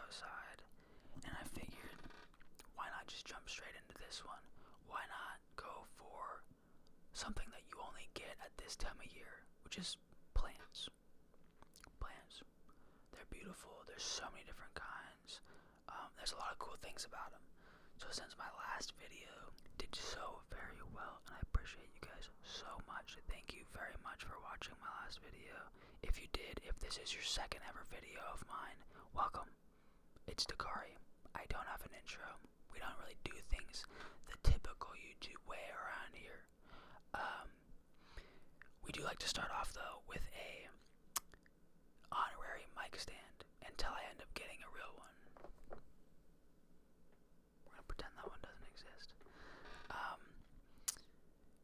aside, and I figured, why not just jump straight into this one? Why not go for something that you only get at this time of year, which is plants. Plants. They're beautiful. There's so many different kinds. There's a lot of cool things about them. So since my last video did so very well, and I appreciate you guys so much. Thank you very much for watching my last video. If you did, if this is your second ever video of mine, welcome. It's Dakari. I don't have an intro. We don't really do things the typical YouTube way around here. We do like to start off though with a honorary mic stand until I end up getting a real one. We're gonna pretend that one doesn't exist.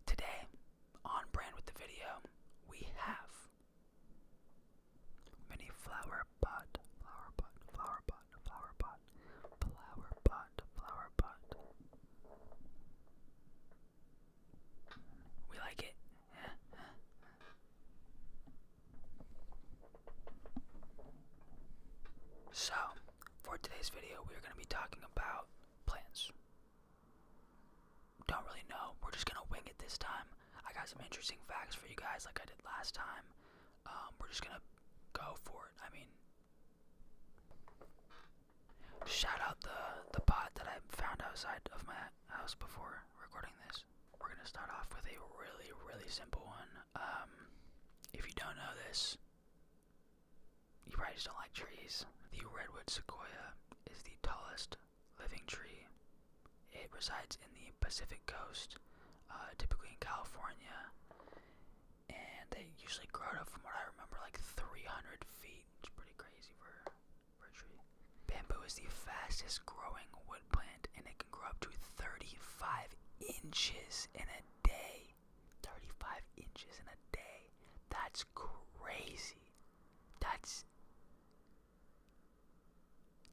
Today, on brand with the video, we have mini flower pot, flower pot, flower pot, flower pot, flower pot, flower pot. We like it. So, for today's video, we are going to be talking about plants. Don't really know. We're just going to wing it this time. I got some interesting facts for you guys like I did last time. We're just going to go for it. I mean, shout out the pot that I found outside of my house before recording this. We're going to start off with a really, really simple one. If you don't know this, you probably just don't like trees. The redwood sequoia is the tallest living tree. It resides in the Pacific coast, typically in California, and they usually grow up, from what I remember, like 300 feet, which is pretty crazy for a tree. Bamboo is the fastest growing wood plant, and it can grow up to 35 inches in a day. 35 inches in a day. That's crazy. That's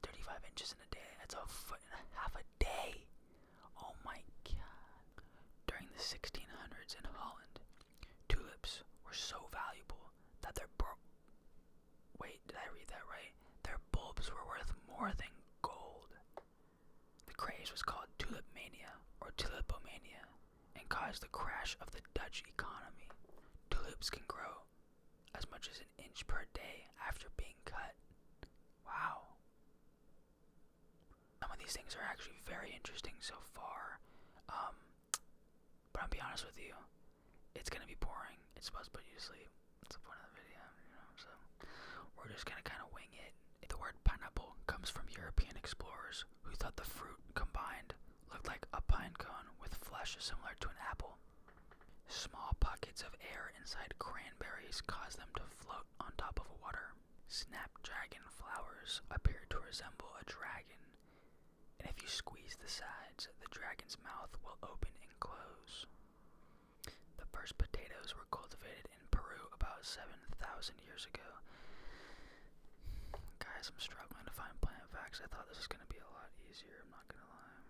35 inches in a day. That's a foot and a half a day. Oh my god. During the 1600s in Holland, tulips were so valuable that wait, did I read that right? Their bulbs were worth more than gold. The craze was called tulip mania or tulipomania and caused the crash of the Dutch economy. Tulips can grow as much as an inch per day after being cut. Wow. Some of these things are actually very interesting so far. But I'll be honest with you, it's gonna be boring. It's supposed to put you to sleep. That's the point of the video, so we're just gonna kind of wing it. The word pineapple comes from European explorers who thought the fruit combined looked like a pine cone with flesh similar to an apple. Small pockets of air inside cranberries cause them to float on top of water. Snapdragon flowers appear to resemble a dragon, and if you squeeze the sides, the dragon's mouth will open and close. The first potatoes were cultivated in Peru about 7,000 years ago. Guys, I'm struggling to find plant facts. I thought this was going to be a lot easier, I'm not going to lie.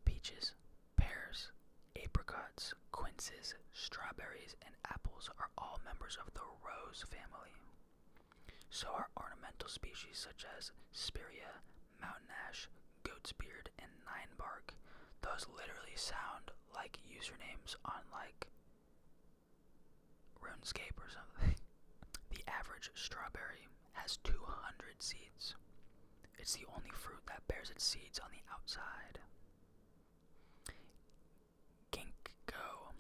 Peaches, pears, apricots, quinces, strawberries, and apples are all members of the rose family. So are ornamental species such as spirea, mountain ash, goat's beard, and ninebark. Those literally sound like usernames on like RuneScape or something. The average strawberry has 200 seeds. It's the only fruit that bears its seeds on the outside. Ginkgo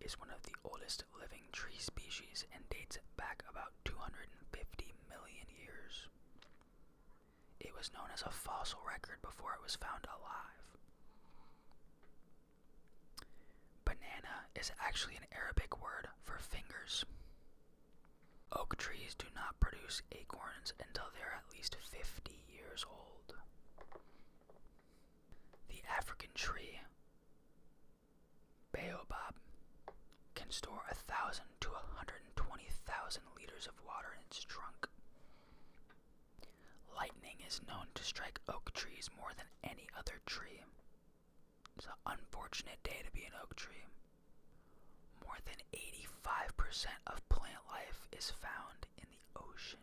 is one of the oldest living tree species and dates back about 250 million years. It was known as a fossil record before it was found alive. Banana is actually an Arabic word for fingers. Oak trees do not produce acorns until they're at least 50 years old. The African tree, baobab, can store 1,000 to 120,000 liters of water in its trunk. Lightning is known to strike oak trees more than any other tree. It's an unfortunate day to be an oak tree. More than 85% of plant life is found in the ocean.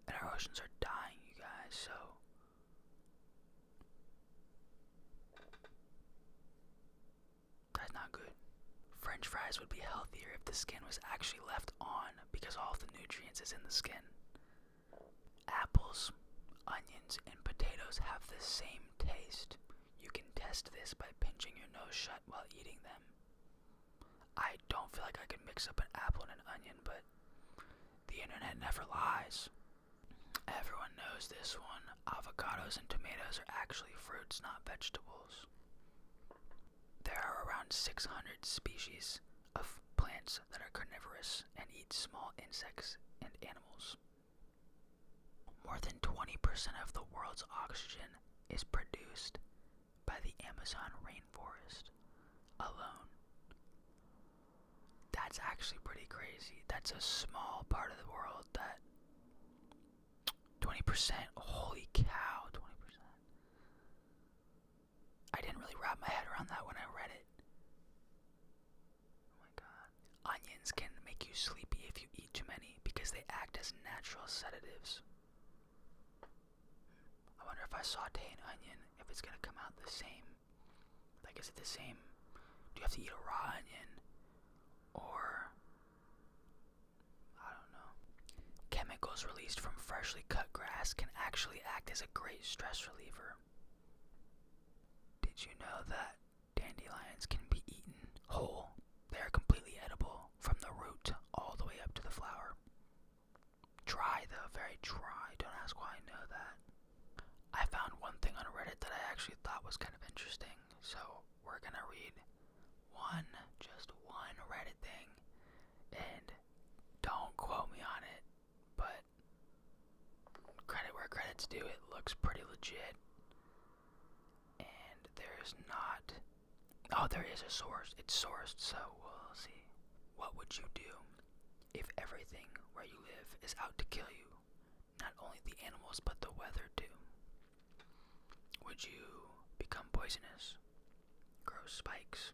And our oceans are dying, you guys, so that's not good. French fries would be healthier if the skin was actually left on because all of the nutrients is in the skin. Apples, onions, and potatoes have the same taste. You can test this by pinching your nose shut while eating them. I don't feel like I could mix up an apple and an onion, but the internet never lies. Everyone knows this one. Avocados and tomatoes are actually fruits, not vegetables. There are around 600 species of plants that are carnivorous and eat small insects and animals. More than 20% of the world's oxygen is produced by the Amazon rainforest alone. That's actually pretty crazy. That's a small part of the world that 20%, holy cow, 20%. I didn't really wrap my head around that when I read it. Oh my god. Onions can make you sleepy if you eat too many because they act as natural sedatives. I wonder if I saute an onion, if it's gonna come out the same. Like, is it the same? Do you have to eat a raw onion? Or, I don't know. Chemicals released from freshly cut grass can actually act as a great stress reliever. Did you know that dandelions can be eaten whole? They are completely edible from the root all the way up to the flower. Dry though, very dry. Don't ask why I know that. I found one thing on Reddit that I actually thought was kind of interesting, so we're gonna read just one Reddit thing, and don't quote me on it, but credit where credit's due, it looks pretty legit. And there's not, oh, there is a source, it's sourced, so we'll see. What would you do if everything where you live is out to kill you? Not only the animals, but the weather too. Would you become poisonous? Grow spikes?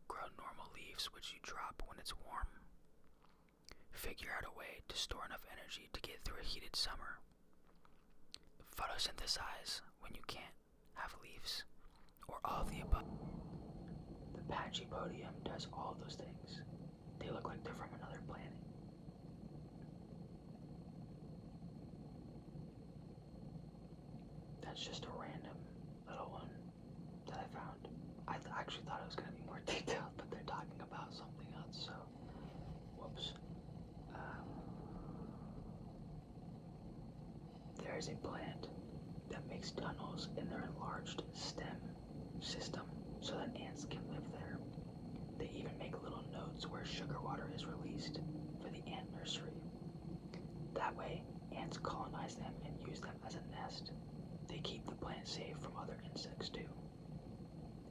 Grow normal leaves which you drop when it's warm? Figure out a way to store enough energy to get through a heated summer? Photosynthesize when you can't have leaves? Or all of the above? The patchy podium does all those things. They look like they're from another planet. That's just a random little one that I found. I actually thought it was going to be more detailed, but they're talking about something else, so whoops. There is a plant that makes tunnels in their enlarged stem system so that ants can live there. They even make little notes where sugar water is released for the ant nursery. That way, ants colonize them and use them as a nest. They keep the plant safe from other insects too,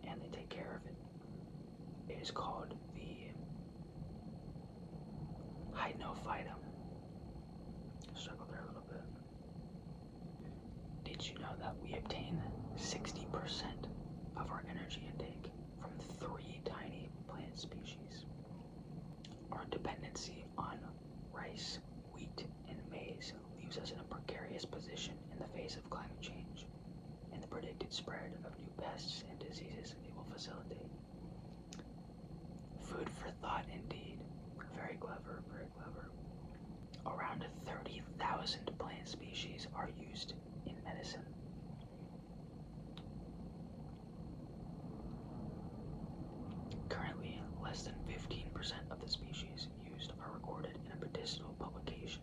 and they take care of it. It is called the Hypnophytum. Struggle there a little bit. Did you know that we obtain 60% of our energy intake from 3 tiny plant species? Our dependency on rice, wheat, and maize leaves us in a precarious position in the face of climate change and the predicted spread of new pests and diseases it will facilitate. Food for thought indeed. Very clever, very clever. Around 30,000 plant species are used in medicine. Currently, less than 15% of the species used are recorded in a medicinal publication.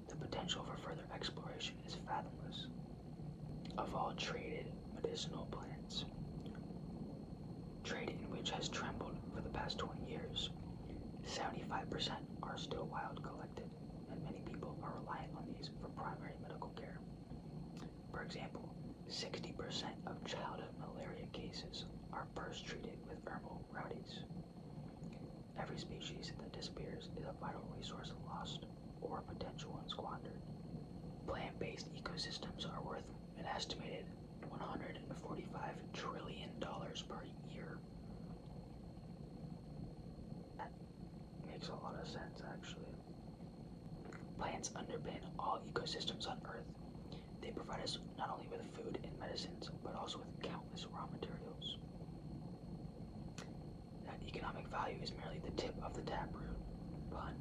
The potential for further exploration is fathomless. Of all traded medicinal plants, trade in which has trembled for the past 20 years, 75% are still wild collected, and many people are reliant on these for primary medical care. For example, 60% of childhood malaria cases are first treated with herbal remedies. Every species that disappears is a vital resource lost or a potential one squandered. Plant-based ecosystems are worth an estimated $145 trillion per year. That makes a lot of sense, actually. Plants underpin all ecosystems on Earth. They provide us not only with food and medicines, but also with countless raw materials. That economic value is merely the tip of the taproot. Pun.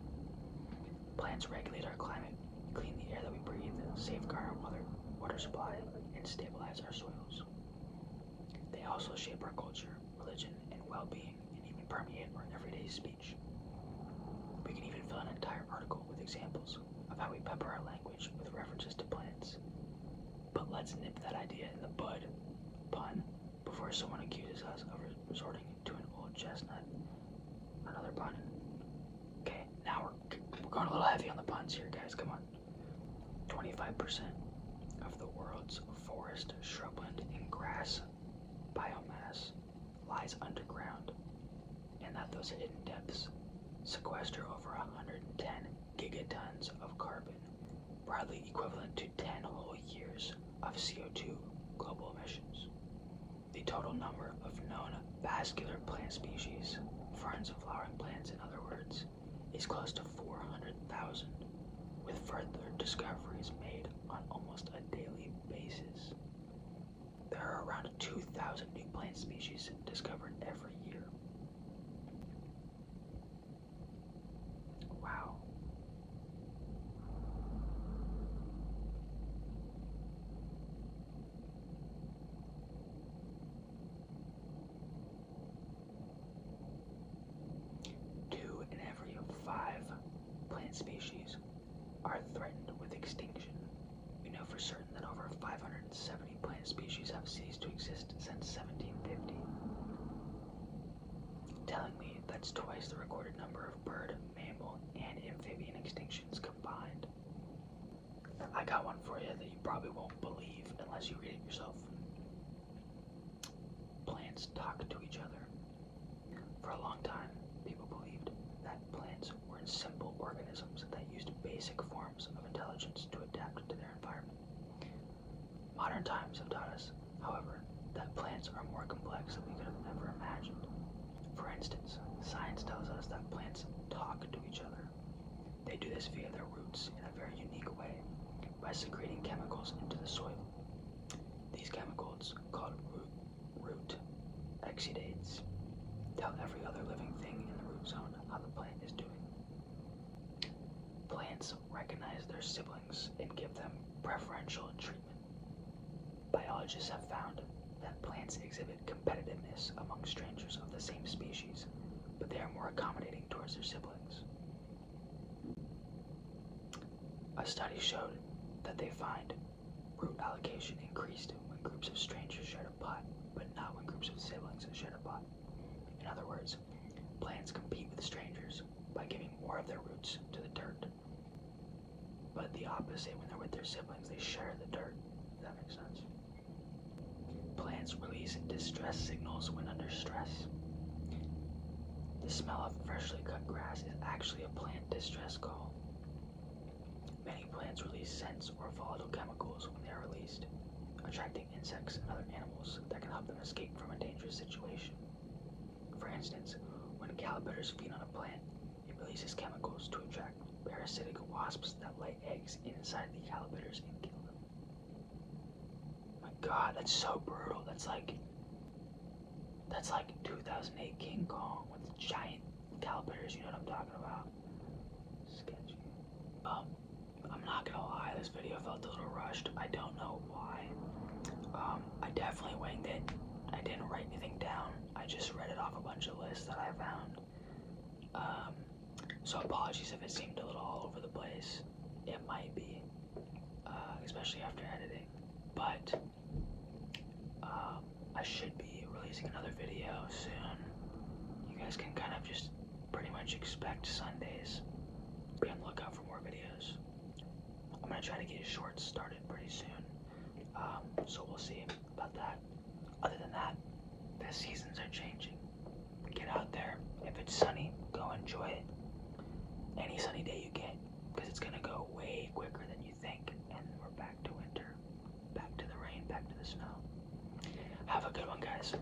Plants regulate our climate, clean the air that we breathe, safeguard our water supply, and stabilize our soils. They also shape our culture, religion, and well-being, and even permeate our everyday speech. We can even fill an entire article with examples of how we pepper our language with references to plants. But let's nip that idea in the bud, pun, before someone accuses us of resorting to an old chestnut. Another pun. Okay, now we're going a little heavy on the puns here, guys. Come on. 25% of the world's forest, shrubland, and grass biomass lies underground, and that those hidden depths sequester over 110 gigatons of carbon, broadly equivalent to 10 whole years of CO2 global emissions. The total number of known vascular plant species, ferns and flowering plants in other words, is close to 400,000, with further discoveries made on almost a daily basis. There are around 2,000 new plant species discovered every year. Wow. Two in every 5 plant species are threatened with extinction. We know for certain that over 570 plant species have ceased to exist since 1750. Tellingly, that's twice the recorded number of bird, mammal, and amphibian extinctions combined. I got one for you that you probably won't believe unless you read it yourself. Plants talk to each other. For a long time, people believed that plants were simple organisms that used basic forms of intelligence to adapt to their environment. Modern times have taught us, however, that plants are more complex than we could have ever imagined. For instance, science tells us that plants talk to each other. They do this via their roots in a very unique way, by secreting chemicals into the soil. These chemicals, called root exudates, tell every other living thing in the root zone how the plant is doing. Plants recognize their siblings and give them preferential treatment. Biologists have found that plants exhibit competitiveness among strangers of the same species, but they are more accommodating towards their siblings. A study showed that they find root allocation increased when groups of strangers shared a pot, but not when groups of siblings shared a pot. In other words, plants compete with strangers by giving more of their roots to the dirt. But the opposite, when they're with their siblings, they share the dirt. If that makes sense. Plants release distress signals when under stress. The smell of freshly cut grass is actually a plant distress call. Many plants release scents or volatile chemicals when they are released, attracting insects and other animals that can help them escape from a dangerous situation. For instance, when caterpillars feed on a plant, it releases chemicals to attract parasitic wasps that lay eggs inside the caterpillars and kill them. My God, that's so brutal. That's like 2008 King Kong with giant caterpillars. You know what I'm talking about? Sketchy. I'm not gonna lie, this video felt a little rushed. I don't know why. I definitely winged it. I didn't write anything down. I just read it off a bunch of lists that I found. So apologies if it seemed a little all over the place. It might be, especially after editing. But I should be releasing another video soon. You guys can kind of just pretty much expect Sundays. Be on the lookout for more videos. I'm gonna try to get shorts started pretty soon. So we'll see about that. Other than that, the seasons are changing. Get out there. If it's sunny, go enjoy it. Any sunny day you get, because it's gonna go way quicker than you think, and we're back to winter, back to the rain, back to the snow. Have a good one, guys.